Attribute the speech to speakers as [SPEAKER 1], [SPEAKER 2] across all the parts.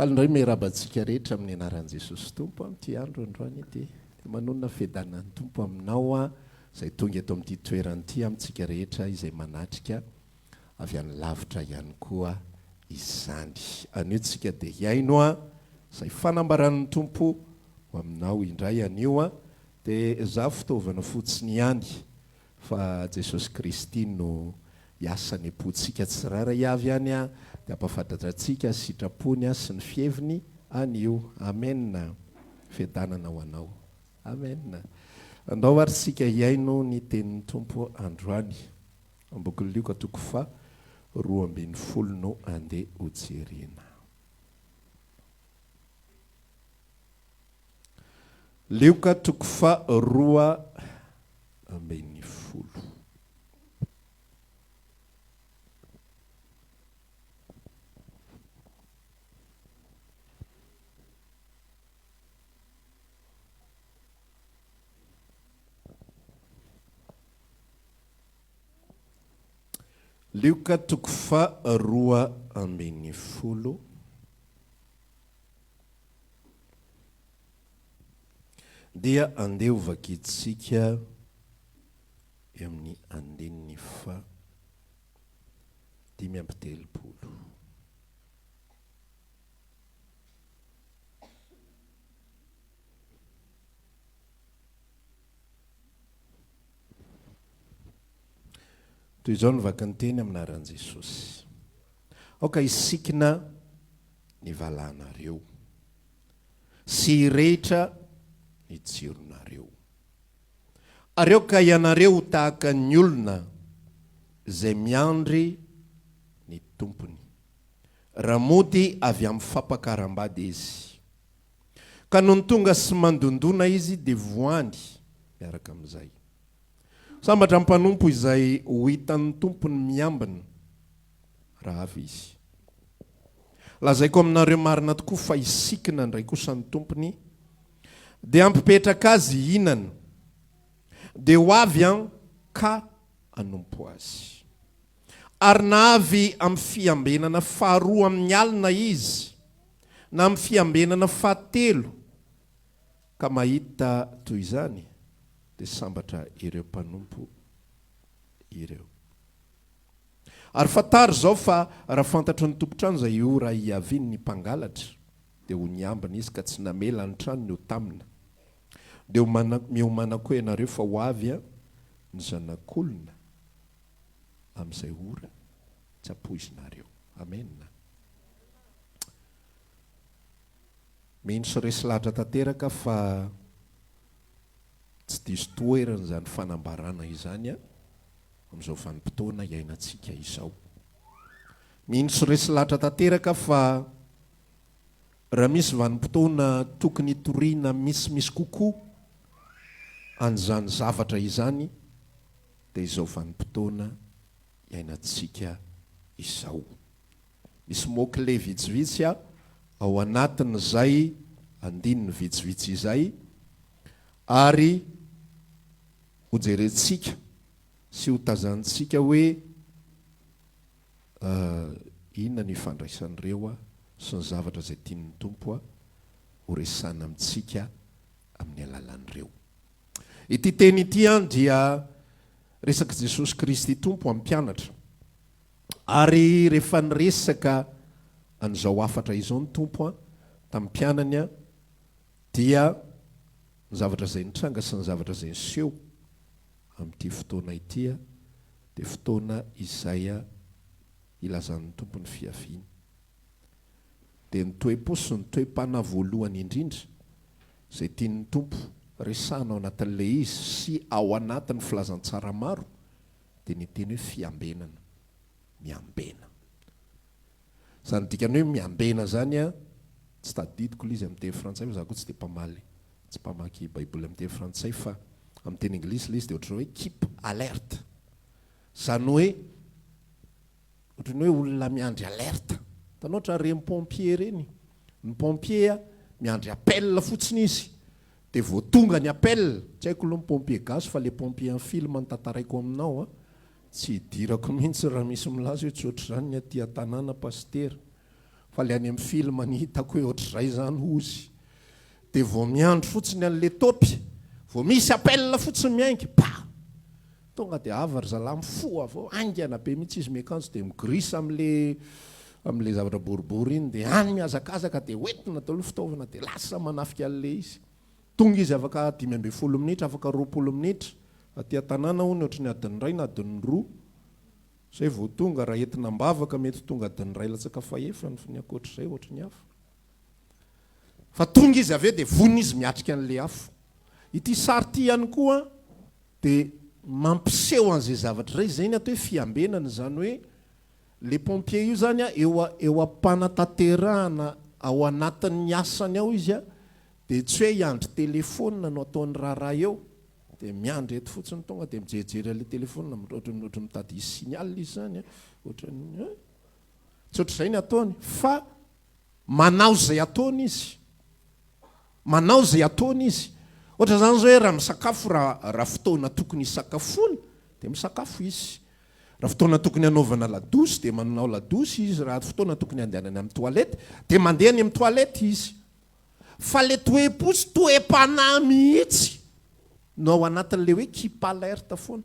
[SPEAKER 1] Falindray merabantsika rehetra amin'ny anaran'i Jesosy Tompo amin'ity andro androany dia manonona fiadanan'ny Tompo aminao izay tonga eto amin'ity toerany amintsika rehetra izay manatrika avy any lavitra ihany koa izany. Aniotsika dia hiaino izay fanambaran'ny Tompo aminao indray anio dia za fitaovana fotsiny ihany fa Jesosy Kristy no hiasany apontsika tsirairay avy any dia ampahafantatr antsika sitrapony sy ny fieviny anio. Amen. Fiadanana ho anao. Amen. Andao ary sika hiaino ny tenin'ny Tompo androany. Amboky lioka toko fa 12 no andeha hojerena. Lioka toko fa 12. Lioka toko fa 12 dia andeha hovakitsika amin'ny andininy fa 5:30. Toy izao ny vakany teny aminaran'i Jesosy. Aoka isikina ny valanareo sy rehetra ny jironareo. Areo ka ianareo tahaka ny olona izay miandry ny tompony, raha mody avy amin'ny fampakaram-bady izy. Ka noho ny tonga sy mandondona izy dia voany miaraka amin'izay. Sambatra ny mpanompo izay ho hitan'ny tompony miambina raha avy izy. Lazaiko aminareo marina tokoa fa isikina ndray kosa ny tompony dia ampipetraka azy hinana dia ho avy ka hanompo azy. Ary na avy amin'ny fiambenana faharoa amin'ny alina izy na amin'ny fiambenana fahatelo ka mahita toy izany dia sambatra ireo mpanompo ireo. Ary fatary zao fa raha fantatro ny tompotrano izay io raha hiaviny ny mpangalatra dia ho niambina izy ka tsy namela ny trano ny ho tamina. Dia miomanako ianareo fa ho avy ny zanak'olona amin'izay ora tsy ampoizinareo. Amen. Mino sy resy lahatra tanteraka fa tsy diso toerana izany fanambarana izany amin'izao vanim-potoana iainantsika izao. Mino sy resy lahatra tanteraka fa raha misy vanim-potoana tokony hitoriana misimisy kokoa an'izany zavatra izany dia izao vanim-potoana iainantsika izao. Misy mokle vitsivitsy ao anatin'izay andininy vitsivitsy izay ary hojerentsika sy hotazantsika hoe inona ny ifandraisan'ireo sy ny zavatra izay tian'ny Tompo ho resana amintsika amin'ny alalan'ireo. Ity teny ity dia resaka Jesosy Kristy Tompo amin'ny mpianatra. Ary rehefa niresaka an'izao afatra izao ny Tompo tamin'ny mpianany dia ny zavatra izay nitranga sy ny zavatra izay niseho amin'ity fotoana ity dia fotoana izay ilazan'ny Tompo ny fiaviany. Dia ny toe-po sy ny toe-pana voalohany indrindra izay tian'ny Tompo resana ao anatin'ilay izy sy ao anatin'ny filazantsara maro dia ny teny hoe fiambenana, miambena. Izany dikany hoe miambena zany tsy tadidiko ilay izy amin'ny teny frantsay fa za koa tsy dia mpamaly, tsy mpamaky baiboly amin'ny teny frantsay fa amin'ny teny anglisy ilay izy dia ohatran'ny hoe keep alert. Zany hoe ohatran'ny hoe olona miandry alerte. Tanao ohatran'ny reny pompier reny. Ny pompier miandry appel fotsiny izy. Dia vao tonga ny appel, tsy haiko aloha ny pompier gasy fa ilay pompier en film ny tantaraiko aminao tsy hidirako mihitsy raha misy milaza hoe tsy ohatr'izany ny aty an-tanàna pasitera. fa le any amin'ny film ny hitako hoe ohatr'izay zany ozy dia vao miandro fotsiny an'le topy vao misy appel fotsiny miaingy tonga dia avary zalahy mifo avao angana be mihitsy izy miakanjo dia migrisa am'le zavatra boribory iny dia any miazakazaka dia hoentina daholo fitaovana dia lasa manafika an'le izy tonga izy afaka 12 minitra afaka 20 minitra aty an-tanàna hono ohatrany adiny ray na adiny roa zay vao tonga raha entina mbavaka mety tonga adiny ray latsaka fahefany fa ny akoatr'izay ohatrany hafa fa tonga izy aveo dia vonina izy miatrika an'le afo ity sary ity ihany koa dia mampiseho an'izay zavatra ray zay ny atao hoe fiambenana zany hoe le pompier io zany eo am-panatanterahana ao anatin'ny asany ao izy dia tsy hoe hiandry telefona no ataony raharaha eo dia miandry eto fotsiny tonga dia mijery le telefona ohatrany mitady signal izy zany ohatrany tsy ohatr'izay ny ataony fa manao zay ataony izy ohatra zany zao hoe raha misakafo raha fotoana tokony hisakafona dia misakafo izy raha fotoana tokony hanaovana ladosy dia manao ladosy izy raha fotoana tokony handehanany amin'ny toalety dia mandehany amin'ny toalety izy fa le toe-posy toe-panahy mihitsy no ao anatin'le hoe kipa alerte foana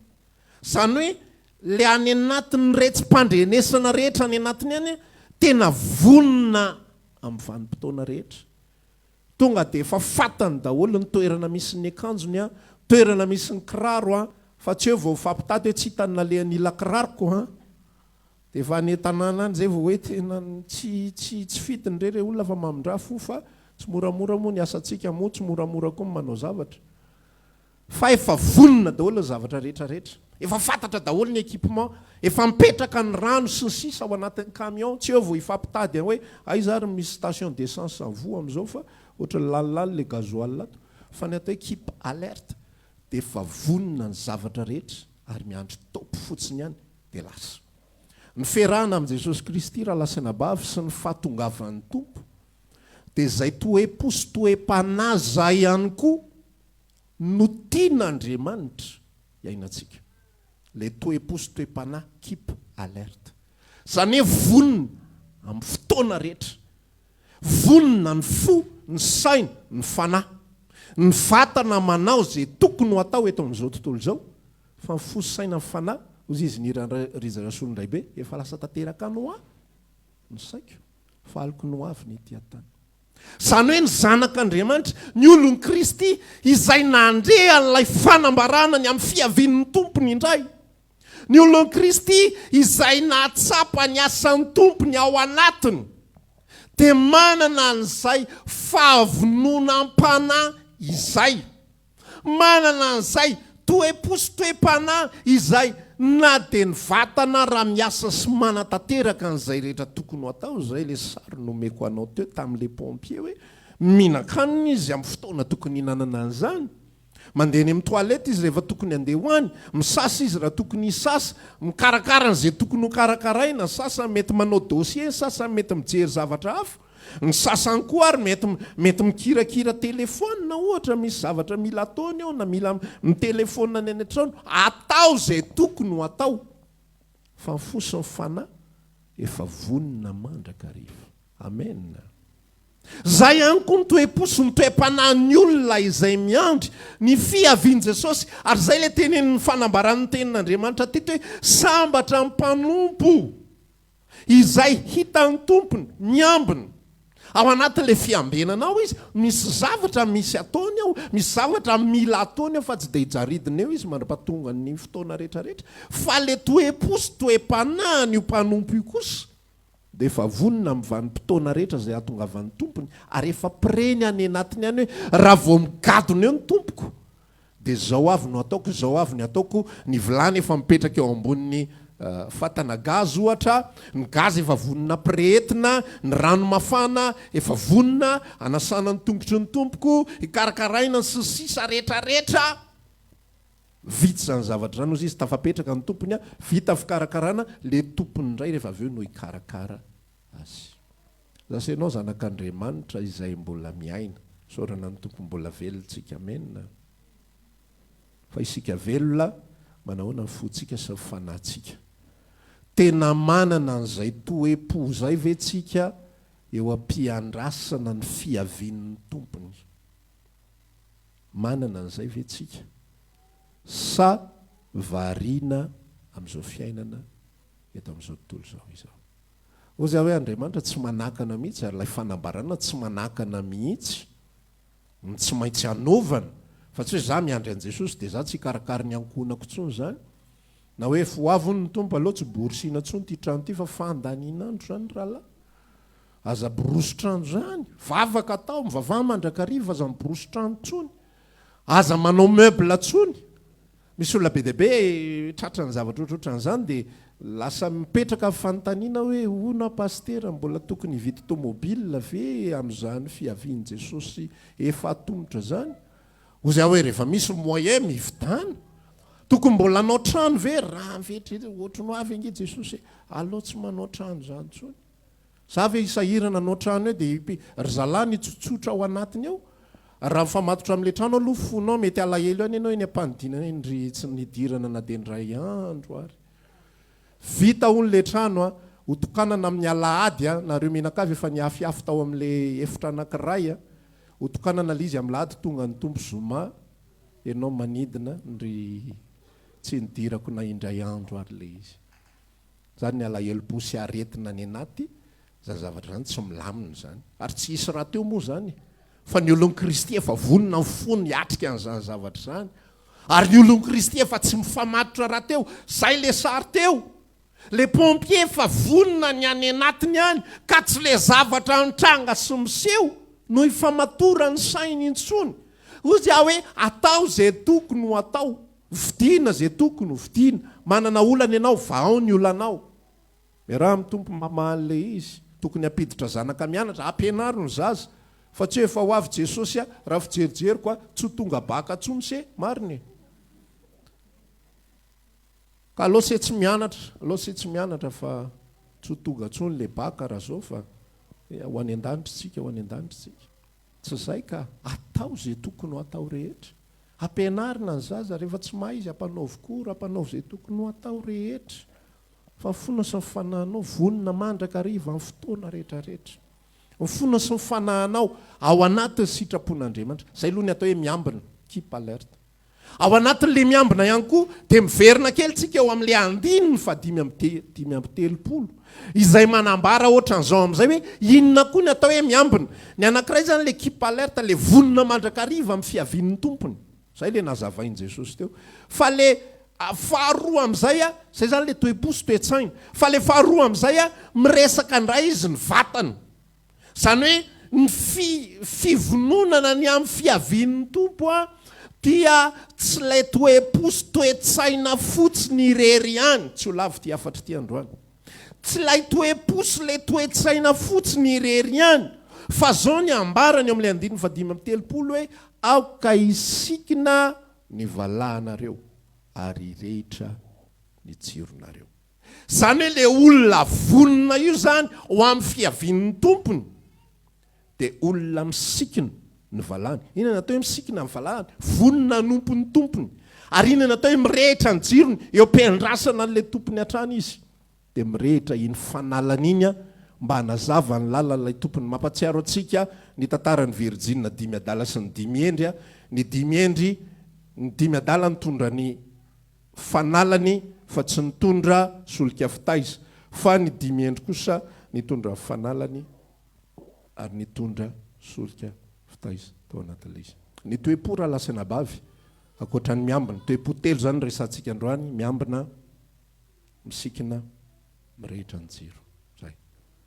[SPEAKER 1] zany hoe le any anatin'ny retsim-pandrenesana rehetra any anatiny any tena vonina amin'ny vanim-potoana rehetra tonga dia efa fatany daholo ny toerana misy ny akanjony toerana misy ny kiraro fa tsy hoe vao fampitady hoe tsy hitanina le anila kiraroko dia efa any tanàna any zay vao hoe tena tsy fitiny re olona fa mamindra fo fa tsy moramora moa ny asantsika moa tsy moramora koa manao zavatra fa efa vonina daholo ny zavatra rehetrarehetra efa fantatra daholo ny équipement efa mipetraka ny rano sy ny sisa ao anatin'ny camion tsy hoe vao hifampitady hoe zary misy station d'essence avo amin'izao fa ohatra lalilally le gazoal ato fa ny atao hoe kipa alerte dia efa vonina ny zavatra rehetra ary miandry topy fotsiny ihany dia lasa ny ferahana amin'i Jesosy Kristy raha lasana bavy sy ny fahatongavan'ny tompo dia zay toe-posy toe-panahy zay ihany koa no tian'Andriamanitra iainantsika le toe-posy toe-panahy kipa alerte zany hoe vonina amin'ny fotoana rehetra vonina ny fo ny saina ny fanahy ny vatana manao zay tokony ho atao eto amin'izao tontolo izao fa ny fo saina ny fanahy ozy izy nirasolondray be efa lasa tanteraka no ny saiko fa aliko no avy ny ety an-tany zany hoe ny zanak'Andriamanitra ny olon'i Kristy izay nandrea n'ilay fanambarana ny amin'ny fiavian'ny tompony indray ny olon'i Kristy izay nahatsapa ny asan'ny tompony ao anatiny dia manana an'izay fahavononam-panahy izay manana an'izay toe-posy toe-panahy izay na dia ny vatana raha miasa sy manatanteraka an'izay rehetra tokony ho atao zay le sary nomeko anao teo tamin'le pompier hoe mihinan-kanina izy amin'ny fotoana tokony hinanana an'izany mandeha ny amin'ny toalety izy rehefa tokony handeha hoany misasa izy raha tokony hisasa mikarakara n'izay tokony ho karakaraina ny sasany mety manao dossier ny sasany mety mijery zavatra hafa ny sasany koa ary mety mikirakira telefona ohatra misy zavatra mila ataony ao na mila mitelefona ny anatrano atao zay tokony ho atao fa ny fosiny fanahy efa vonina mandrakariva amen zay ihany koa ny toe-posy ny toe-panahin'ny olona izay miandry ny fiavian'i Jesosy ary zay le tenenin'ny fanambaran'ny tenin'Andriamanitra teto hoe sambatra ny mpanompo izay hitan'ny tompony miambina ao anatin'le fiambenana ao izy misy zavatra misy ataony ao misy zavatra mila ataony ao fa tsy dia hijaridina eo izy mandra-pahatonga ny fotoana rehetrarehetra fa le toe-posy toe-panahy io mpanompo io kosa dia efa vonina amin'ny vanim-potoana rehetra zay ahatongavan'ny tompony ary efa pireny any anatiny any hoe raha vao migadona eo ny tompoko dia zao avy no ataoko zao avy ny ataoko ny vilany efa mipetraka eo amboniny fatana gazy ohatra ny gazy efa vonina pirehetina ny rano mafana efa vonina anasana ny tongotry ny tompoko hikarakaraina ny sisisa rehetrarehetra vita zany zavatra zany ozy izy tafapetraka ny tompony vita fikarakarana le tompony indray rehefa aveo no hikarakara azy zasenao zanak'Andriamanitra izay mbola miaina saorana ny tompo mbola velontsika amena fa isika velona manahoana ny fotsika sy ny fanahintsika tena manana an'izay toe-po zay ve tsika eo ampiandrasana ny fiavian'ny tompony. Manana an'izay ve tsika? Sa variana amin'izao fiainana eto amin'izao tontolo izao izao. Ozy hoe Andriamanitra tsy manakana mihitsy, ary ilay fanambarana tsy manakana mihitsy, tsy maintsy anovana. Fa tsy hoe za miandry an' Jesosy dia za tsy karakary ny ankonako tsony zany. Na hoe foavony ny tompo aloha tsy borosiana tsony ty trano ty fa fandaninandro zany rahalahy. Aza borosi-trano zany, vavaka atao, mivavaha mandrakariva aza miborosi-trano tsony. Aza manao meuble tsony. Misy olona be deaibe tratrany zavatra ohatrohatran'izany dia lasa mipetraka fanontaniana hoe ona pastera mbola tokony hividy tomobile ve amin'izany fiavian'i Jesosy efa atongotra zany. Ozy aho hoe rehefa misy moyen mividana, tokony mbola anao trano ve raha mivetra ohatrany avy ange Jesosy aleo tsy manao trano zany tsony. Sa ve isahirana anao trano eo dia ry zalahy nitsotsotra ao anatiny ao. Raha mifamatotra amin'ilay trano aloha fonao mety alahelo any ianao eny ampanidinana indry tsy nidirana na dia ndray andro ary. Vita on'ilay trano hotokanana amin'ny alahady nareo menakavy efa niafiafy tao amin'ilay efitra anankiray hotokanana ilay izy amin'ny alahady tonga ny tompo zoma ianao manidina ndry tsy nidirako na indray andro ary ilay izy. Zany ny alahelo-po sy aretina ny anaty zany zavatra zany tsy milamina zany ary tsy hisy raha teo moa zany. Fa ny olon'i Kristy efa vonona ny fony hiatrika an'izany zavatra zany. Ary ny olon'i Kristy efa tsy mifamatotra raha teo, zay le sary teo. Le pompier efa vonona ny any anatiny any, ka tsy le zavatra nitranga sy miseho no ifamatora ny sainy intsony. Ozy aho hoe atao zay tokony ho atao, vidiana zay tokony ho vidiana, manana olana ianao, vao ny olanao. Miaraha mitompo mamaly le izy, tokony apiditra zanaka mianatra, ampianaro ny zaza. Fa tsy efa ho avy Jesosy raha fijerijeriko tsy tonga baka tsony se mariny. Ka aloha se tsy mianatra fa tsy tonga tsony le baka raha zao fa ho any an-danitritsika ho any an-danitritsika. Tsy zay ka atao zay tokony ho atao rehetra. Ampianarina ny zaza rehefa tsy mahay izy ampanaovy koa ampanaovy zay tokony ho atao rehetra. Fa fona sy mifanahinao vonona mandrakariva amin'ny fotoana rehetrarehetra. Mifona sy mifanahinao ao anatin'ny sitrapon'Andriamanitra. Zay aloha ny atao hoe miambina, keep alert. Ao anatin'le miambina ihany koa dia miverina kely tsika eo amin'le andininy fa 5:30 izay manambara ohatran'izao amin'izay hoe inona koa ny atao hoe miambina. Ny anankiray zany le keep alert, le vonona mandrakariva amin'ny fiavian'ny tompony. Zay le nazavain'i Jesosy teo. Fa le faharoa amin'izay zay zany le toe-po sy toe-tsaina. Fa le faharoa amin'izay miresaka indray izy ny vatana. Zany hoe ny fivononana ny amin'ny fiavian'ny tompo dia tsy ilay toe-po sy toe-tsaina fotsiny irery ihany, tsy ho lavy ty afatra ty androany. Tsy ilay toe-po sy ilay toe-tsaina fotsiny irery ihany, fa zao ny ambarany amin'ilay 5:30 hoe aoka isikina ny valahanareo ary irehitra ny jironareo. Zany hoe le olona vonona io zany ho amin'ny fiavian'ny tompony dia olona misikina ny valahany. Inona natao hoe misikina ny valahany? Vonona nompon'ny tompony. Ary inona natao hoe mirehitra ny jirony? Eo ampiandrasana an'ilay tompony hatrany izy. Dia mirehitra iny fanalana iny mba hanazava ny lalan'ilay tompony. Mampatsiaro antsika ny tantaran'ny Virjina 5 adala sy ny 5 endry. Ny 5 endry, ny 5 adala nitondra ny fanalany fa tsy nitondra solika fitaiza. Fa ny 5 endry kosa nitondra fanalany ary nitondra solika fitaiza tao anatin'ilay izy. Ny toe-po raha lasana bavy ankoatran'ny miambina. Toe-po telo zany resantsika androany: miambina, misikina, mirehitra ny jiro. Zay.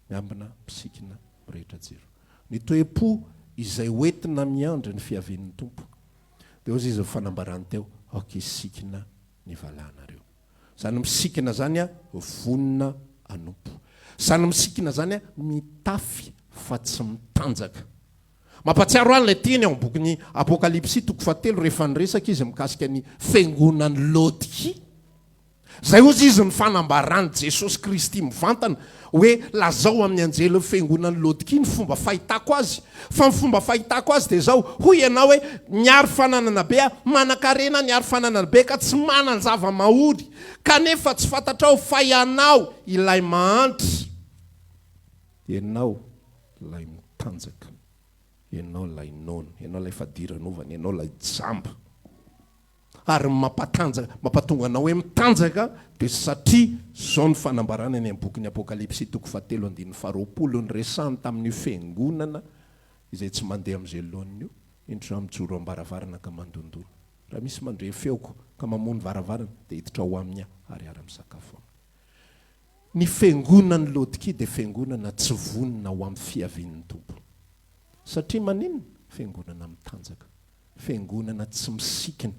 [SPEAKER 1] Miambina, misikina, mirehitra jiro. Ny toe-po izay hoentina miandry ny fiavian'ny tompo. Dia ozy izy fanambarany teo, aoka isikina ny valahanareo. Zany misikina zany vonona anompo. Zany misikina zany mitafy fa tsy mitanjaka. Mampatsiaro any ilay teny ao bokin'ny Apokalipsy 3 rehefa niresaka izy mikasika ny fiangonan'ny Laodikia. Zay ozy izy ny fanambarany Jesosy Kristy mivantana hoe lazao amin'ny anjely fiangonan'ny Laodikia ny fomba fahitako azy. Fa ny fomba fahitako azy dia zao: hoy ianao hoe niary fananana be, manan-karena niary fananana be ka tsy manan zava-mahory, kanefa tsy fantatrao fa ianao ilay mahantra. Ianao lay mitanjaka, ianao lay nona, ianao lay fadiran'ovana, ianao lay jamba. Ary mampatonga anao hoe mitanjaka dia satria zao ny fanambarana any amin'ny boky ny Apokalipsy 7:20 ny resahany tamin'ny fiangonana izay tsy mandeha amin'izay lohan'ny io, indrotra mijoro ambaravarana ka mandondolo. Raha misy mandre feoko ka mamono varavarana dia hiditra ho amin'ny ary ara-misakafo. Ny fiangonana Laodikia dia fiangonana tsy vonona ho amin'ny fiavian'ny tompo. Satria maninona? Fiangonana mitanjaka, fiangonana tsy misikina,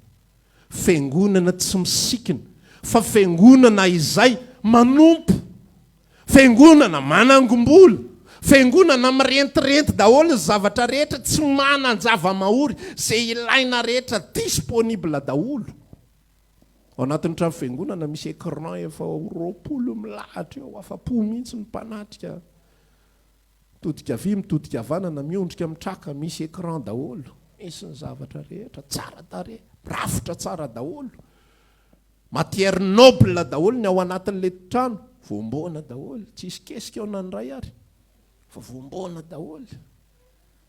[SPEAKER 1] fiangonana tsy misikina, fa fiangonana izay manompo, fiangonana manangom-bola, fiangonana mirentirenty daholo zavatra rehetra, tsy manan-java-mahory, izay ilaina rehetra disponible daholo. Ao anatin'ny trano fiangonana misy écran efa 20 milahatra eo, afa-po mihitsy ny mpanatrika, mitodika avy mitodika havanana, miondrika mitraka, misy écran daholo, misy ny zavatra rehetra, tsara tarehy, rafitra tsara daholo, matière noble daholo ny ao anatin'ilay trano, voamboana daholo, tsisy kesika ao nanray ary, fa voamboana daholo,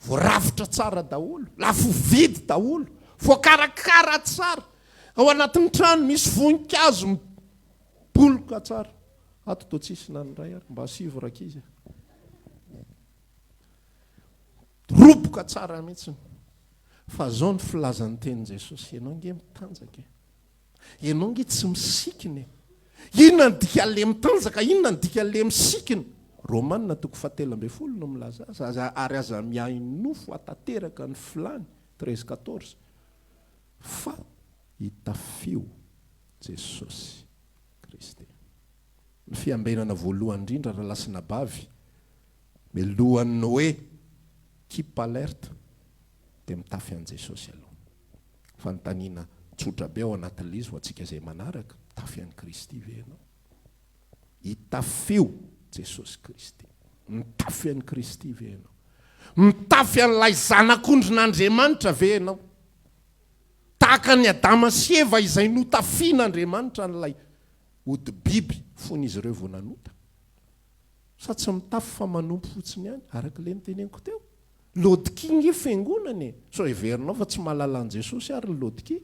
[SPEAKER 1] voarafitra tsara daholo, lafo vidy daholo, voakarakara tsara. Ao anatin'ny trano misy voninkazo miboloka tsara. Ato toa tsisy nanray ary, mba sivy rakizy. Roboka tsara mihitsy. Fa zao ny filazan'ny tenin Jesosy, ianao nge mitanjaka, ianao nge tsy misikina. Inona ny dika le mitanjaka, inona ny dika le misikina? Romanina 7:20 no milaza azy, ary aza miainofo atateraka ny filany 13:14 fa hitafio Jesosy Kristy. Ny fiambenana voalohany indrindra raha lasina bavy milohan'ny hoe keep alert dia mitafy an' Jesosy aloha. Fanontaniana tsotra be ao anatin'ilay izy ho antsika izay manaraka, mitafy an'i Kristy ve ianao? Hitafio Jesosy Kristy, mitafy an'i Kristy ve ianao? Mitafy an'ilay zanak'ondrin'Andriamanitra ve ianao? Tahaka ny Adama sy Eva izay notafian'Andriamanitra n'ilay ody biby fon'izy ireo vao nanota. Sa tsy mitafy fa manompo fotsiny ihany, araka ilay niteneniko teo. Laodikia nge fiangonana e. So heverinao fa tsy mahalala an' Jesosy ary ny Laodikia.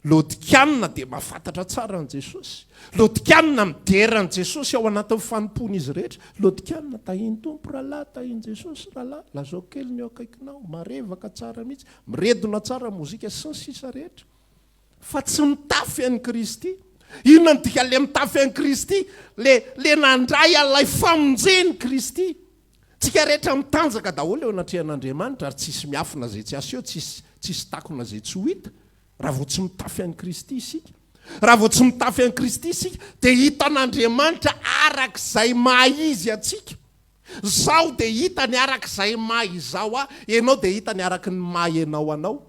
[SPEAKER 1] Laodikianina dia mahafantatra tsara an' Jesosy. Laodikianina midera an' Jesosy ao anatin'ny fanompon'izy rehetra. Laodikianina tahiny tompo rahalahy, tahiny Jesosy rahalahy, lazao kely ny eo akaikinao, marevaka tsara mihitsy, miredona tsara mozika sy ny sisa rehetra. Fa tsy mitafy an'i Kristy. Inona ny dika le mitafy an'i Kristy? Le nandray an'ilay famonjen'i Kristy. Tsika rehetra mitanjaka daholo eo anatrehan'Andriamanitra ary tsisy miafina zay tsy aseho, tsisy takona zay tsy ho hita. Raha vao tsy mitafy an'i Kristy isika, raha vao tsy mitafy an'i Kristy isika, dia hitan'Andriamanitra arak'izay maha izy atsika. Zao dia hitany arak'izay maha izao aho, ianao dia hitany araky ny maha ianao anao.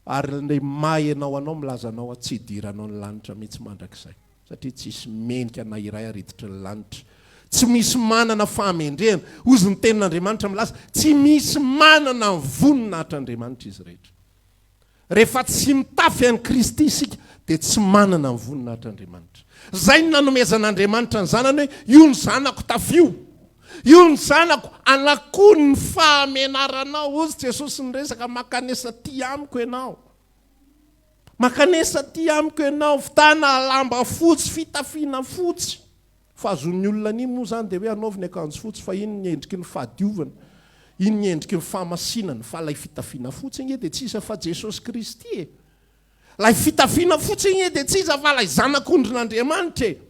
[SPEAKER 1] Ary ny maha ianao anao milazanao tsy hidiranao ny lanitra mihitsy mandrakizay. Satria tsisy menika na iray ariditry ny lanitra. Tsy misy manana fahamendrehana. Ozy ny tenin'Andriamanitra milaza, tsy misy manana ny voninahitran'Andriamanitra izy rehetra. Rehefa tsy mitafy an'i Kristy isika dia tsy manana ny voninahitran'Andriamanitra. Zay ny nanomezan'Andriamanitra ny zanany hoe io ny zanako tafio, io ny zanako anakony ny fahamenaranao. Ozy Jesosy ny resaka, makanesa ty amiko ianao, makanesa ty amiko ianao, fitana lamba fotsy, fitafiana fotsy. Fa azon'ny olona ny moa zany dia hoe anaoviny akanjo fotsy, fa iny ny endriky ny fahadiovana, iny ny endriky ny fahamasinana, fa lay fitafiana fotsy igny dia tsy iza fa Jesosy Kristy e. Lay fitafiana fotsy igny dia tsy iza fa lay zanak'ondrin'Andriamanitra e,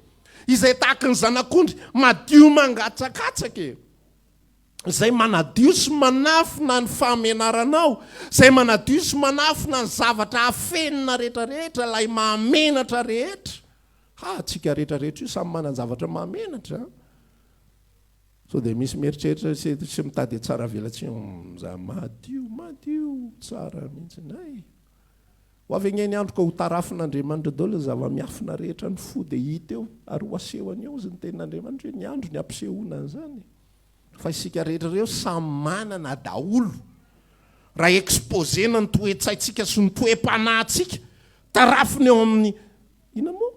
[SPEAKER 1] izay tahaka ny zanak'ondry madio mangatsakatsaka e, izay manadio sy manafina ny fahamenaranao, izay manadio sy manafina ny zavatra hafenina rehetrarehetra, lay mahamenatra rehetra. Tsika rehetrarehetra io samy manany zavatra mahamenatra. So dia misy mieritreritra sy mitady tsara velatsy madio tsara mihitsy nay. Ho avy ny andro ka ho tarafin'Andriamanitra daholo ny zava-miafina rehetra ny fo dia hita eo ary ho asehony eo izy ny tenin'Andriamanitra hoe ny andro ny ampisehoana an'izany. Fa isika rehetrareo samy manana daholo. Raha exposena ny toe-tsaintsika sy ny toe-panahintsika, tarafiny eo amin'ny ina moa?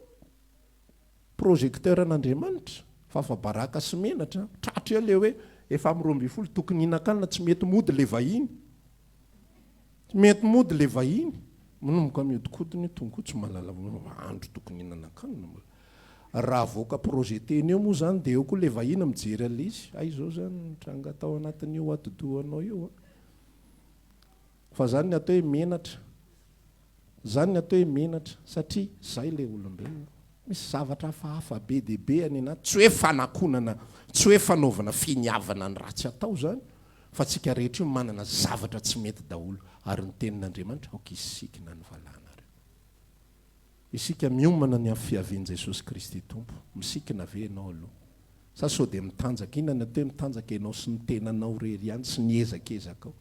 [SPEAKER 1] Projecteur an'Andriamanitra, fafabaraka sy menatra, tratra eo le hoe efa amin'ny 12 tokony hinan-kanina tsy mety mody le vahiny. Tsy mety mody le vahiny. Manomboka miodikodiny tonga tsy malala andro tokony hinan-kanina. Raha voaka projeteny eo moa zany dia eo koa le vahiny mijery alizy. Ay zao zany tranga tao anatin'io atidohanao io. Fa zany ny atao hoe menatra. Zany ny atao hoe menatra satria zay le olombelona. Misy zavatra hafahafa be dia be any anaty. Tsy hoe fanakonana, tsy hoe fanaovana finiavana ny ratsy atao zany. Fa tsika rehetra io manana zavatra tsy mety daholo. Ary ny tenin'Andriamanitra aoka isikina ny valana reo. Isika miomana ny amin'ny fiavian'i Jesosy Kristy Tompo. Misikina ve ianao aloha? Sa sao dia mitanjaka ina ny atao hoe mitanjaka ianao sy ny tenanao rery ihany sy ny ezakezakao.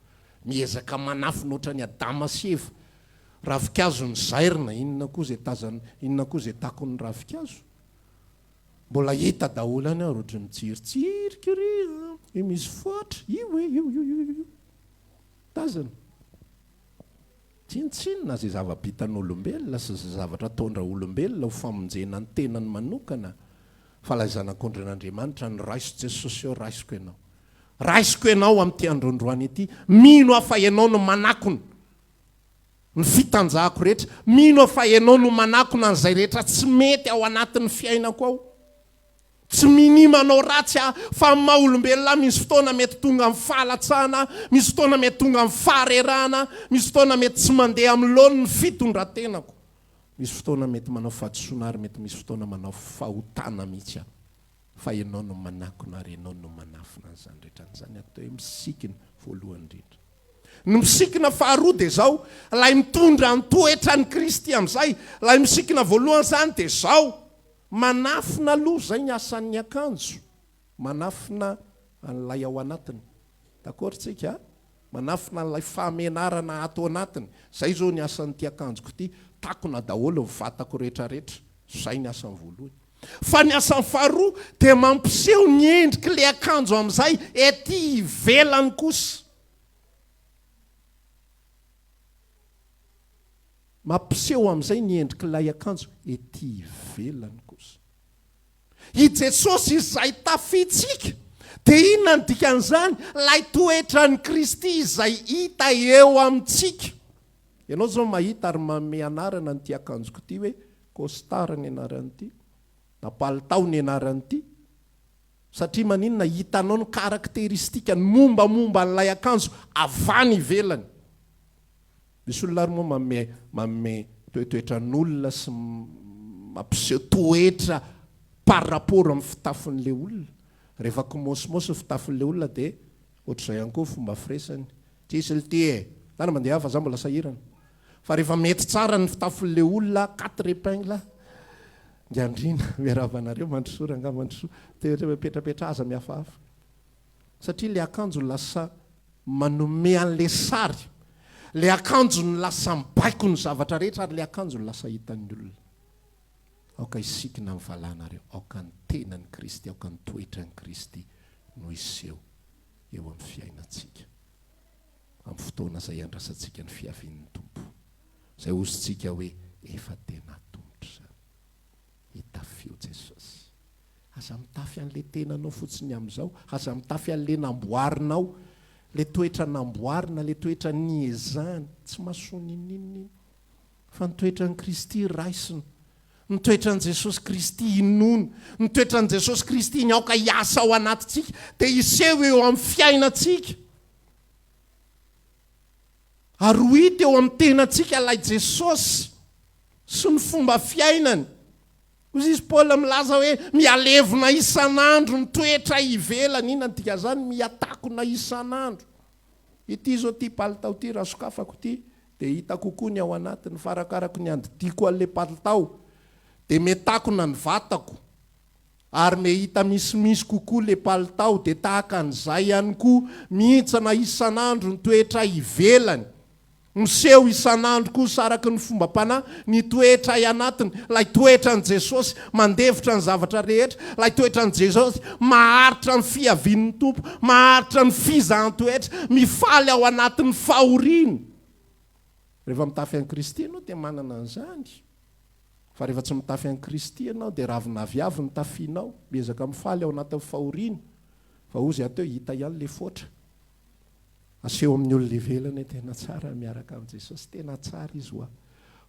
[SPEAKER 1] Miezaka manafina oatra ny Adama sy Eva. Ravikazo ny zairina, inona koa izay tazana, inona koa izay takon'ny ravikazo. Mbola hita daholo any ary ohatry mitsirotsirika ry, misy foatra, io. Tazana. Tsinitsinina izay zava-bitan'olombelona sy izay zavatra ataondra olombelona ho famonjena ny tenany manokana. Falazanak'Andriamanitra ny raiso Jesosy eo raisiko ianao. Raisiko ianao amin'ity androandroany ity. Mino afa ianao no manakona ny fitanjahako rehetra. Mino afa ianao no manakona an'izay rehetra tsy mety ao anatin'ny fiainako ao. Tsy minimanao ratsy fa amin'ny maha olombelona misy fotoana mety tonga amin'ny fahalatsana, misy fotoana mety tonga amin'ny faharerana, misy fotoana mety tsy mandeha amin'ny laoniny ny fitondrantenako. Misy fotoana mety manao fahadisoana ary mety misy fotoana manao fahotana mihitsy aho. Fa ianao no manakona ary ianao no manafina an'izany rehetra an'izany atao hoe misikina voalohany indrindra. Ny misikina faharoa dia zao, ilay mitondra ny toetra ny Kristy amin'izay, ilay misikina voalohany zany dia zao. Manafina aloha zay ny asan'ny akanjo. Manafina an'ilay ao anatiny. D'accord tsika? Manafina an'ilay fahamenarana ato anatiny. Zay zao ny asan'ity akanjoko ity. Takona daholo ny vatako rehetrarehetra. Zay ny asan'ny voalohany. Fa ny asan'ny faharoa dia mampiseho ny endriky le akanjo amin'izay ety ivelany kosa. Mampiseho amin'izay ny endrik'ilay akanjo ety ivelany kosa. I Jesosy izay tafitsika dia inona ny dikan'izany? Lay toetra ny Kristy izay hita eo amintsika. Ianao zao mahita ary manome anarana n'ity akanjoko ity hoe kostara ny anaran'ity, na palitao ny anaran'ity. Satria maninona hitanao ny karakteristika ny mombamomba n'ilay akanjo avany ivelany. Misy olona ary moa manome toetoetra n'olona sy mampiseho toetra par rapport amin'ny fitafin'ilay olona. Rehefa komosomosy fitafin'ilay olona dia ohatr'izay ihany koa fomba firesany. Tsisy lity tana mandeha fa za mbola sahirana. Fa rehefa mety tsara ny fitafin'ilay olona 4 épingles Andriana miaravanareo mandrosoa nga mandrosoa petrapetra aza mihafahafa. Satria le akanjo lasa manome an'le sary. Le akanjo ny lasa mibaiko ny zavatra rehetra ary le akanjo ny lasa hitan'ny olona. Aoka isikina amin'ny valanareo, aoka ny tenan'ny Kristy, aoka ny toetran'ny Kristy no iseho eo amin'ny fiainantsika. Amin'ny fotoana izay andrasantsika ny fiavian'ny Tompo. Izay osintsika hoe efa tena tombotra izany. Hitafio Jesosy. Aza mitafy an'le tenanao fotsiny amin'izao, aza mitafy an'le namboarinao, le toetra namboarina, le toetra niezahana, tsy mahasoa ninnininy. Fa ny toetran'ny Kristy raisina. Ny toetran'i Jesosy Kristy inono, ny toetran'i Jesosy Kristy ny aoka hiasa ao anatintsika, dia iseho eo amin'ny fiainantsika. Ary ho hita eo amin'ny tenantsika ilay Jesosy sy ny fomba fiainany. Hoy izy Paola milaza hoe mialevona isan'andro ny toetra ivelany, inona dika zany miatakona isan'andro. Ity zao ty palitao ty raha sokafako ty dia hita kokoa ny ao anatiny farakarako ny andidiko an'le palitao. Dia metakona ny vatako ary mehita misimisy kokoa le palitao dia tahaka an'izay ihany koa mihitsana isan'andro ny toetra ivelany. Miseho isan'andro kosa araka ny fomba-panahy ny toetra anatiny. Lay toetra ny Jesosy mandevitra ny zavatra rehetra. Lay toetra ny Jesosy maharitra ny fiavian'ny Tompo, maharitra ny fizahanttoetra, mifaly ao anatin'ny fahoriana. Rehefa mitafy an'i Kristy ianao dia manana an'izany. Fa rehefa tsy mitafy an'i Kristy ianao dia ravinaviavy ny tafianao, miezaka mifaly ao anatin'ny fahoriana. fa ozy ateo hita ihany le foatra aseho amin'ny olona ivelany tena tsara miaraka amin'i Jesosy tena tsara izy hoa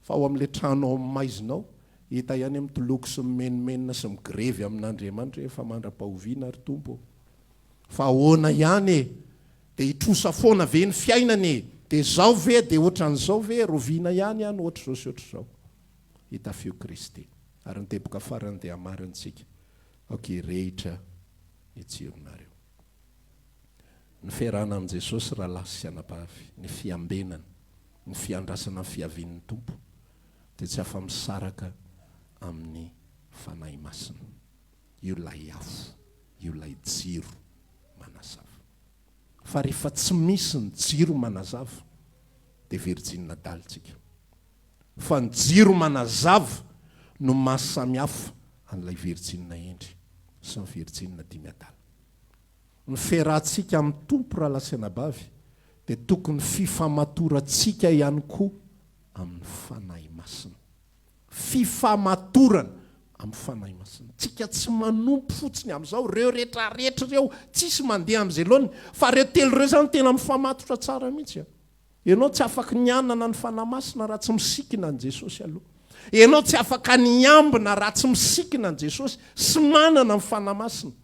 [SPEAKER 1] fa ao amin'le trano ao maizinao hita ihany mitoloko sy mimenimenina sy migrevy amin'Andriamanitra rehefa mandra-pahoviana ary tompo fa ahoana ihany dia hitrosa foana ve ny fiainany dia zao ve dia ohatran'izao ve roviana ihany ohatra zao sy ohatra zao hita fio Kristy ary ny teboka farany dia amarintsika rehitra ijironareo ny fiarahana amin'i Jesosy raha lasy sy anabavy ny fiambenana ny fiandrasana ny fiavian'ny tompo dia tsy afa misaraka amin'ny fanahy masina io lay afo io lay jiro manazava fa rehefa tsy misy ny jiro manazava dia virjinina dalitsika fa ny jiro manazava no mahasamihafa an'ilay virjinina endry sy ny virjinina dimy adala ny fiarahantsika amin'ny tompo raha lasy anabavy dia tokony fifamatorantsika ihany koa amin'ny fanahy masina fifamatorana amin'ny fanahy masina tsika tsy manompo fotsiny amin'izao reo rehetrarehetra reo tsisy mandeha amin'izay loany fa reo telo reo zany tena mifamatotra tsara mihitsy ianao tsy afaka nianana ny fanahy masina raha tsy misikina an' Jesosy aloha ianao tsy afaka niambina raha tsy misikina an' Jesosy sy manana ny fanahy masina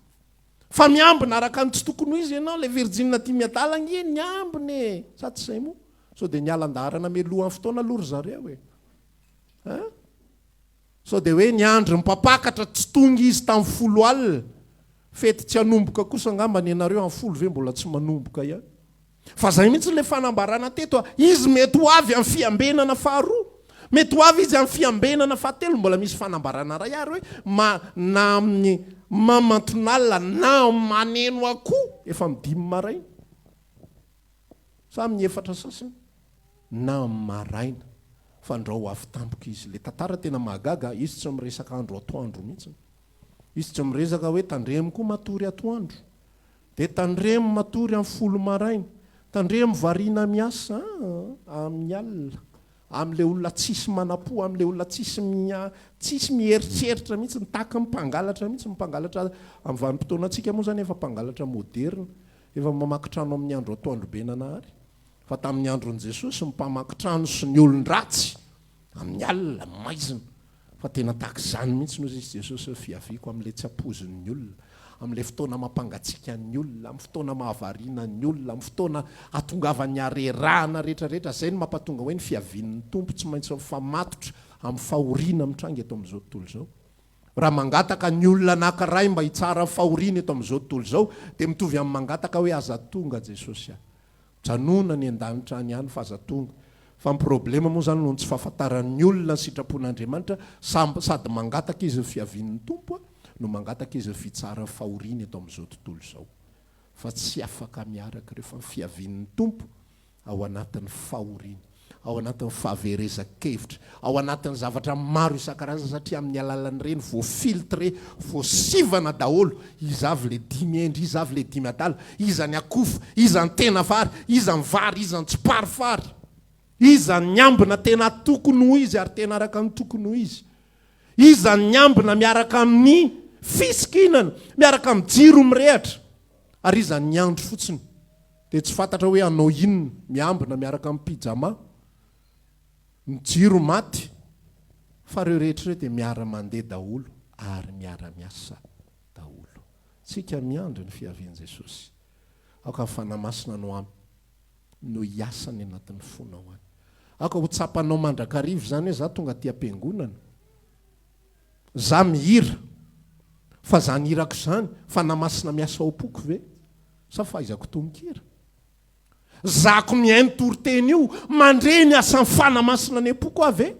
[SPEAKER 1] fa miambina araka ny tsy tokony ho izy ianao le virjinina dimy adalana e niambina sady tsy izay moa sao dia nialan-daharana melohan'ny fotoana alory zareo sao dia hoe niandry mipapakatra tsy tonga izy tamin'ny 10 alina fety tsy hanomboka kosa angambany ianareo amin'ny 10 ve mbola tsy manomboka ihany fa zay mihitsy le fanambarana teto izy mety ho avy amin'ny fiambenana faharoa mety ho avy izy amin'ny fiambenana fahatelo mbola misy fanambarana ray ary hoe na amin'ny mamantonalina na maneno akoho efa midimy maraina sa amin'ny efatra sasiny na maraina fa ndrao avy tampoka izy le tantara tena mahagaga izy tsy miresaka andro atoandro mihitsy izy tsy miresaka hoe tandremo koa matory atoandro dia tandremo matory amin'ny 10 maraina tandremo variana miasa amin'ny alina amin'ilay olona tsisy manapo amin'ilay olona tsisy mieritreritra mihitsy mitaka mpangalatra mihitsy mpangalatra amin'ny vanim-potoana antsika moa zany efa mpangalatra moderna efa mamakitrano amin'ny andro atoandro be nanahary fa tamin'ny andron' Jesosy mpamakitrano sy ny olon-dratsy amin'ny alina maizina fa tena tahaka izany mihitsy noho izy Jesosy fiaviko amin'ilay tsy apozin'ny olona amin'ilay fotoana mampangatsiaka ny olona amin'ny fotoana mahavariana ny olona amin'ny fotoana atongavany arerahana rehetrarehetra zay ny mampatonga hoe ny fiavian'ny tompo tsy maintsy mifamatotra amin'ny fahoriana mitranga eto amin'izao tontolo izao raha mangataka ny olona anankiray mba hitsara fahoriana eto amin'izao tontolo izao dia mitovy amin'ny mangataka hoe aza tonga Jesosy janona ny an-danitra any ihany fa aza tonga fa ny problema moa zany noho ny tsy fahafantaran'ny olona ny sitrapon'Andriamanitra sady mangataka izy ny fiavian'ny tompo no mangataka izy ny fitsara fahoriana eto amin'izao tontolo izao fa tsy afaka miaraka rehefa ny fiavian'ny tompo ao anatin'ny fahoriana ao anatin'ny fahaverezan-kevitra ao anatin'ny zavatra maro isan-karazany satria amin'ny alalan'ireny voafiltre voasivana daholo izy avy le dimy endry izy avy le dimy adala iza ny akofo iza ny tena vary iza ny vary iza ny tsipary fary iza ny ambina tena tokony ho izy ary tena araka ny tokony ho izy iza ny ambina miaraka amin'ny fisikinana miaraka amin'ny jiro mirehatra ary iza ny andro fotsiny dia tsy fantatra hoe anao inona miambina miaraka amin'ny pijama ny jiro maty fa reo rehetra dia miara-mandeha daholo ary miara-miasa daholo tsika miandry ny fiavian'i Jesosy aoka fanamasina no aminy no hiasany anatin'ny fona ho any aoka ho tsapanao mandrakarivo zany hoe za tonga ty am-piangonana za mihira fa za nihirako izany fanamasina miasa ao-poko ve sa fahaizako tononkira zako mihaino toriteny io mandre ny asan'ny fanamasina ny apoko ave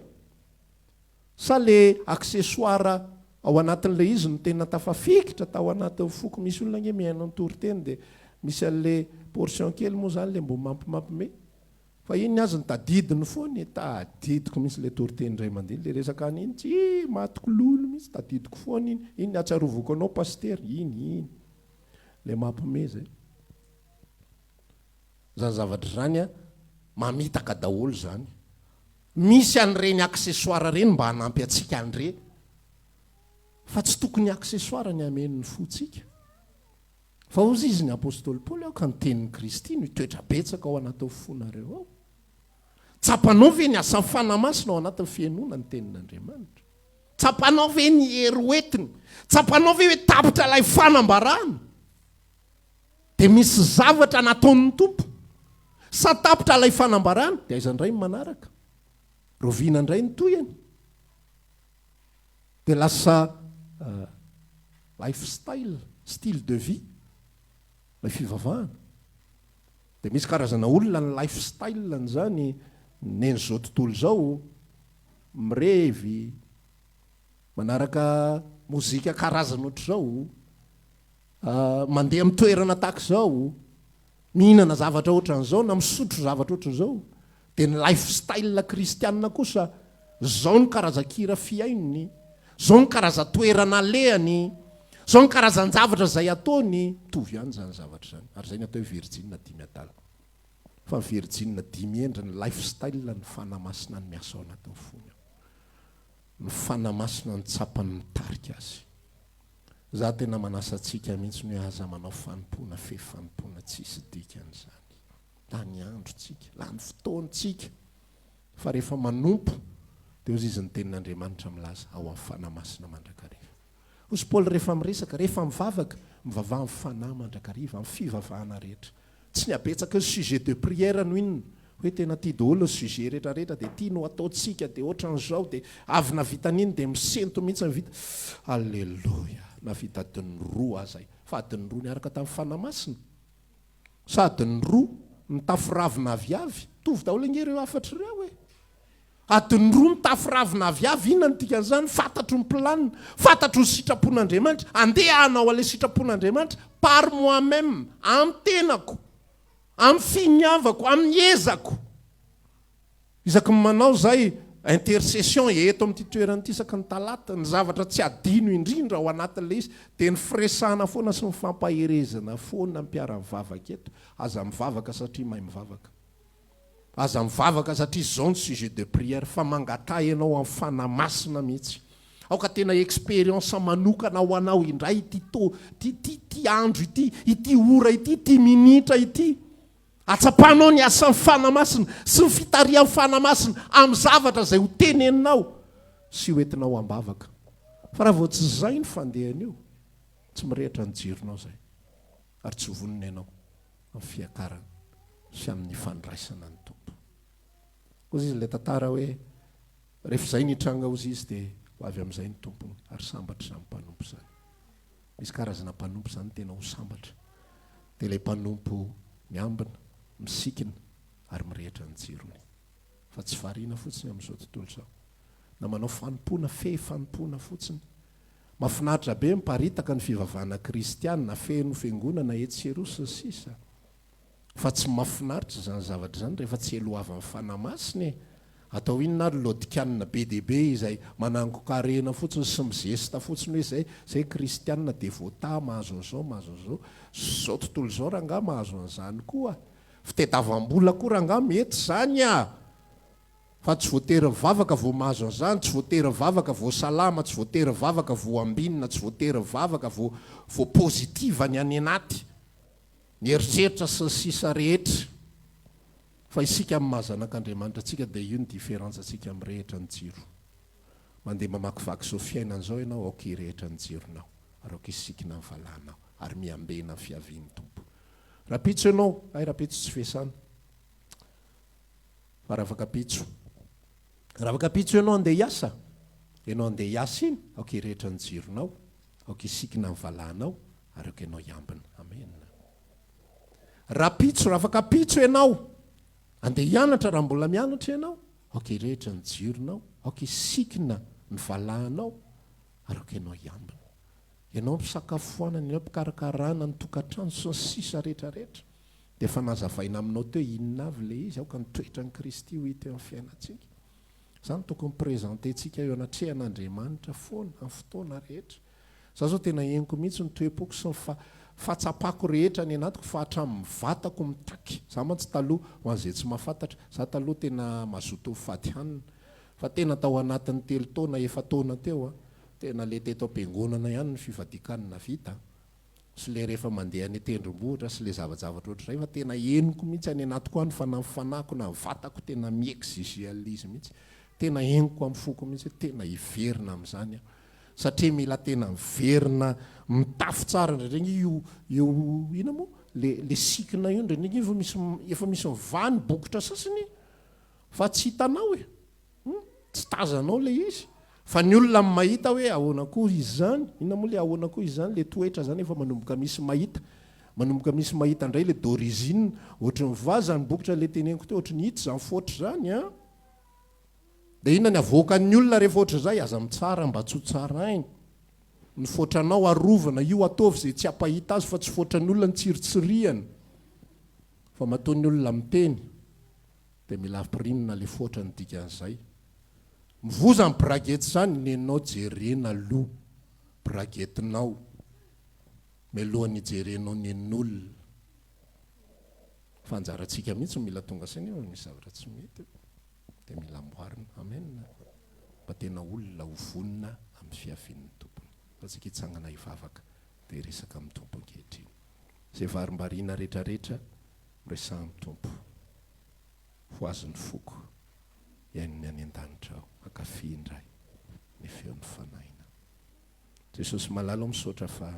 [SPEAKER 1] sa le aksesoara ao anatin'ilay izy no tena tafafikitra tao anatin'ny foko misy olona nge mihaino ny toriteny dia misy an'le portion kely moa zany le mbo mampimampime fa iny azy ny tadidiny foany tadidiko misy le toriteny ray mandeha le resaka an'iny tsy matoko lolo misy tadidiko foany iny atsarovoko anao paster iny le mampime zay zany zavatra zany mamitaka daholo zany misy an'ireny aksesoara reny mba hanampy atsika andre fa tsy tokony aksesoara ny amen'ny fotsika fa ozy izy ny apôstôly Paoly ao ka ny tenin'ny Kristy no hitoetra betsaka ao anaty fonareo ao. Tsapanao ve ny asa fanamasina ao anatin'ny fianona ny tenin'Andriamanitra? Tsapanao ve ny hery hoentiny? Tsapanao ve hoe tapitra ilay fanambarana? Dia misy zavatra nataon'ny tompo. Sa tapitra ilay fanambarana dia aiza indray ny manaraka? Roviana indray ny toyany. Dia lasa lifestyle, style de vie, ilay fivavahana. Dia misy karazana olona ny lifestyle n'izany nen'izao tontolo izao, mirevy, manaraka mozika karazana ohatr'izao, mandeha amin'ny toerana tahak'izao, mihinana zavatra ohatran'izao na misotro zavatra ohatran'izao. Dia ny lifestyle kristianina kosa, zao ny karazan-kira fiainony, zao ny karazan-toerana alehany, zao ny karazan-javatra izay ataony, mitovy ihany zany zavatra zany. Ary izay ny atao hoe virjinina 10 adala. Fa ny virjinina 10 endra ny lifestyle ny fanamasina ny miasa ao anatin'ny fony. Ny fanamasina ny tsapany mitarika azy. Za tena manasa antsika mihitsy ny hoe aza manao fanompona, fefanompona tsisy dikan'izany. Lany androntsika, lany fotoantsika. Fa rehefa manompo, dia ozy izy ny tenin'Andriamanitra milaza ao amin'ny fanamasina mandrakariva. Ozy Paoly rehefa miresaka, rehefa mivavaka, mivavaha amin'ny fanahy mandrakariva, amin'ny fivavahana rehetra. Tsy ny abetsaka sujet de prière no inona. Hoe tena tia daholo ny sujet rehetrarehetra, dia tia no ataontsika, dia ohatran'izao, dia avy navita an'iny, dia misento mihitsy navita. Alleluia. Navita adiny roa azay. Fa adiny roa niaraka tamin'ny fanamasina. Sa adiny roa mitafiravina aviavy. Tovy daholo ireo afatra ireo hoe. Adiny roa mitafiravina aviavy, inona ny dikan'izany? Fantatro ny planina, fantatro ny sitrapon'Andriamanitra, andeha hanao ilay sitrapon'Andriamanitra par moi-même, amin'ny tenako, amin'ny finiavako, amin'ny ezako. Isaky ny manao zay intercession eto amin'ity toerana ity isaky ny talata, ny zavatra tsy adino indrindra ao anatin'ilay izy, dia ny firesahana foana sy ny fampaherezana foana mpiara-mivavaka eto. Aza mivavaka satria mahay mivavaka. Aza mivavaka satria zao ny sujet de prière, fa mangatà ianao amin'ny fanamasina mihitsy. Aoka tena expérience manokana ho anao indray ity andro ity ora ity minitra ity. Atsapanao ny asan'ny fanamasina sy ny fitarian'ny fanamasina amin'ny zavatra izay ho teneninao sy hoentinao ambavaka. Fa raha vao tsy zay ny fandehan'io, tsy mirehitra ny jironao zay. Ary tsy vonona ianao amin'ny fiakarana sy amin'ny fandraisana ny tompo. Ozy izy ilay tantara hoe rehefa izay nitranga ozy izy dia ho avy amin'izay ny tompony ary sambatra izany mpanompo izany. Misy karazana mpanompo izany tena ho sambatra. Dia ilay mpanompo miambina, misikina ary mirehitra ny jirony. Fa tsy variana fotsiny amin'izao tontolo izao. Na manao fanompona, fanompona fotsiny. Mahafinaritra be miparitaka ny fivavahana kristianina, feno fiangonana etsy Jerosy sisa. Fa tsy mahafinaritra zany zavatra zany rehefa tsy eloava amin'ny fanamasina. Atao inona ary lodikanina be dehibe izay manangokarena fotsiny sy mizesta fotsiny hoe zay kristianina devota mahazo an'izao, mahazo an'izao. Zao tontolo izao ranga mahazo an'izany koa. Fitadiavam-bola koa ranga mety zany a. Fa tsy voatery mivavaka vao mahazo an'izany, tsy voatery mivavaka vao salama, tsy voatery mivavaka vao ambinina, tsy voatery mivavaka vao pozitiva ny any anaty. Ny eritreritra sy ny sisa rehetra. Fa isika amin'ny mahazanak'Andriamanitra antsika dia io ny diferansa antsika amin'ny rehetra ny jiro. Mandeha mamakivaky izao fiainan'izao ianao, aoka rehetra ny jironao, ary aoka isikina ny valanao, ary miambena ny fiavian'ny tompo. Rapitso ianao, rapitso tsy fesana. Fa ravakapitso. Ravakapitso ianao andeha hiasa. Ianao andeha hiasa iny, aoka rehetra ny jironao, aoka isikina ny valanao, ary aoka ianao hiambina. Amen. Rapitso, ravakapitso ianao. Andeha hianatra raha mbola mianatra ianao, aoka rehetra ny jironao, aoka isikina ny valahanao, ary aoka ianao hiambina. Ianao misakafoanana, ianao mpikarakarana ny tokantrano sy ny sisa rehetrarehetra. Dia efa nazavaina aminao teo inona avy ilay izy, aoka ny toetra ny Kristy ho hita eo amin'ny fiainantsika. Izany tokony prezententsika eo anatrehan'Andriamanitra foana amin'ny fotoana rehetra. Za zao tena henoko mihitsy ny toe-poko sy ny fahatsapako rehetra ny anatiko fa hatramin'ny vatako mitaky. Za mantsy taloha ho an'izay tsy mahafantatra, za taloha tena mazoto faty hanina. Fa tena tao anatin'ny 3 taona, 4 taona teo, tena le teto am-piangonana ihany ny fivadikanina vita. sy le rehefa mandeha ny tendrombohitra sy le zavajavatra ohatr'izay fa tena henoko mihitsy any anatiko any fa na mifanako na vatako tena miexigéalisme mihitsy tena henoko amin'ny foko mihitsy tena hiverina amin'izany satria mila tena miverina mitafy tsara ndreny io ina moa le sikina io ndreny efa misy mivany bokotra sasiny fa tsy hitanao tsy tazanao le izy fa ny olona mahita hoe ahoana koa izy zany ina moa le ahoana koa izy zany le toetra zany efa manomboka misy mahita indray le d'origine ohatry ny vazany bokotra le teneniko teo ohatry ny hita zany fotra zany dia inona ny avoaka ny olona rehefa ohatry zay aza mitsara mba tsy ho tsarainy ny fotranao arovana io ataovy zay tsy apahita azy fa tsy fotran'ny olona ny tsiritsiriany fa matoa ny olona miteny dia mila ampirinina le fotra ny dikan'izay mivoza ny bragety zany nenao jerena loha bragetinao melohany jerenao nen'olona fanjarantsika mihitsy mila tonga saina misy zavatra tsy mety dia mila amboarina amen mba tena olona ho vonina amin'ny fiavian'ny tompony fa tsika hitsangana hivavaka dia resaka amin'ny tompo ankehitriny izay varimbariana rehetrarehetra miresaha amin'ny tompo ho azon'ny foko iainony any an-danitra ao akafi indray ny feon'ny fanaina jesosy malalo misaotra fa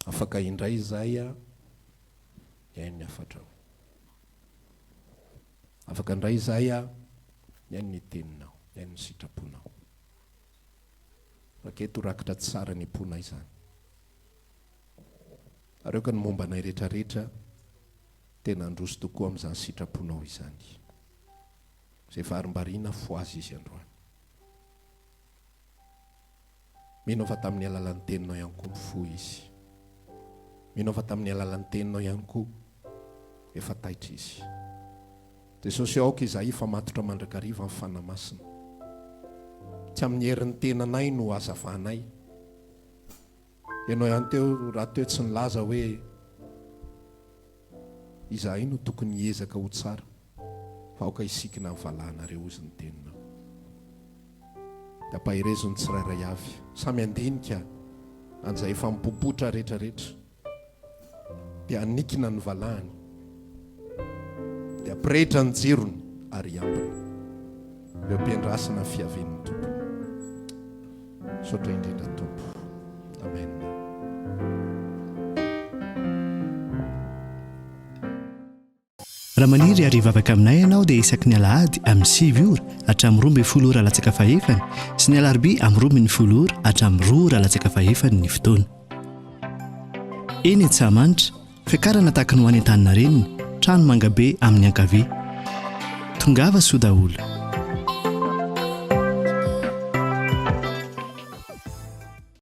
[SPEAKER 1] afaka indray izay iain'ny afatrao afaka indray izay iain'ny teninao iain'ny sitraponao raketo rakitra tsara ny ponay izany areoka ny momba anay rehetrarehetra tena androso tokoa amin'izany sitraponao izany izay varimbariana fo azy izy androany minao fa tamin'ny alalan'ny teninao ihany koa mifo izy minao fa tamin'ny alalan'ny teninao ihany koa efa taitra izy jesosy aoka izahay fa matotra mandrakariva amin'ny fanamasina tsy amin'ny herin'ny tenanay no azavanay ianao ihany teo raha teo tsy nilaza hoe izahay no tokony hiezaka ho tsara fa aoka isikina amin'ny valahanareo izy ny teninao dia pahirezony tsirairay avy samy andinika an'izay efa mipopotra rehetrarehetra dia anikina ny valahany dia ampirehitra ny jirony ary ambiny ireo mpiandrasana ny fiavian'ny tompo sotra indrindra tompo amen.
[SPEAKER 2] raha maniry arivavaka aminay ianao dia isaky ny alahady amin'ny 7 ora hatramin'ny 12 ora latsaka fahefany sy ny alarobia amin'ny 12 ora hatramin'ny 2 ora latsaka fahefany ny fotoana eny Antsahamanitra fiakarana tahaka ny ho any an-tany na reniny trano mangabe amin'ny ankavia tongava soa daholo